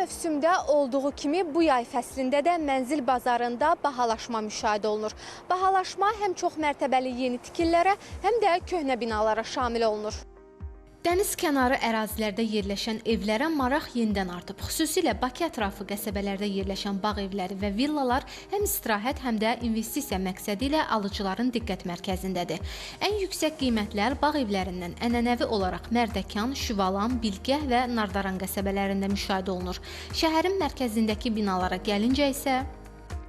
mövsümdə olduğu kimi bu yay fəslində də mənzil bazarında bahalaşma müşahidə olunur. Bahalaşma həm çox mərtəbəli yeni tikililərə, həm də köhnə binalara şamil olunur. Dəniz kənarı ərazilərdə yerləşən evlərə maraq yenidən artıb. Xüsusilə Bakı ətrafı qəsəbələrdə yerləşən bağ evləri və villalar həm istirahət, həm də investisiya məqsədi ilə alıcıların diqqət mərkəzindədir. Ən yüksək qiymətlər bağ evlərindən ənənəvi olaraq Mərdəkan, Şüvalan, Bilgəh və Nardaran qəsəbələrində müşahidə olunur. Şəhərin mərkəzindəki binalara gəlincə isə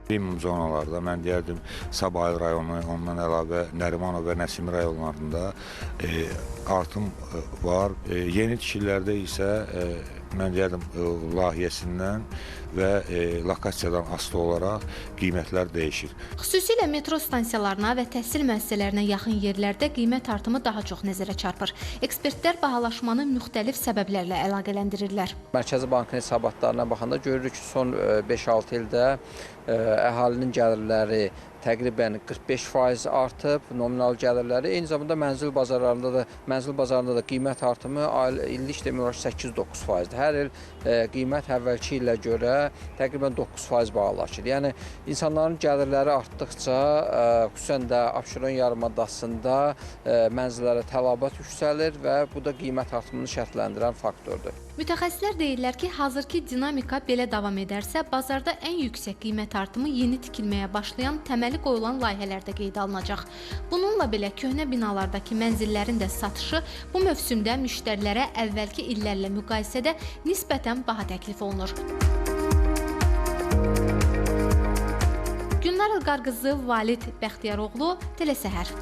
Minimum zonalarda, mən deyərdim, Sabahil rayonu, ondan əlavə Nərimanov və Nəsimi rayonlarında artım var. Yeni tikililərdə isə mən deyərdim, layihəsindən və lokasiyadan asılı olaraq qiymətlər dəyişir. Xüsusilə metro stansiyalarına və təhsil müəssisələrinə yaxın yerlərdə qiymət artımı daha çox nəzərə çarpır. Ekspertlər bahalaşmanı müxtəlif səbəblərlə əlaqələndirirlər. Mərkəzi Bankın hesabatlarına baxanda görürük ki, son 5-6 ildə əhalinin gəlirləri təqribən 45% artıb, nominal gəlirləri. Eyni zamanda mənzil bazarında da qiymət artımı illik demək olar 8-9%-dir. Hər il qiymət əvvəlki illə görə təqribən 9% bahalaşır. Yəni insanların gəlirləri artdıqca, xüsusən də Abşeron yarımadasında mənzillərə tələbat yüksəlir və bu da qiymət artımını şərtləndirən faktordur. Mütəxəssislər deyirlər ki, hazırki dinamika belə davam edərsə, bazarda ən yüksək qiymət artımı yeni tikilməyə başlayan təməli qoyulan layihələrdə qeydə alınacaq. Bununla belə köhnə binalardakı mənzillərin də satışı bu mövsümdə müştərilərə əvvəlki illərlə müqayisədə nisbətən baha təklif olunur. Gülnar İlqar qızı Valid Bəxtiyaroğlu, Telesəhər.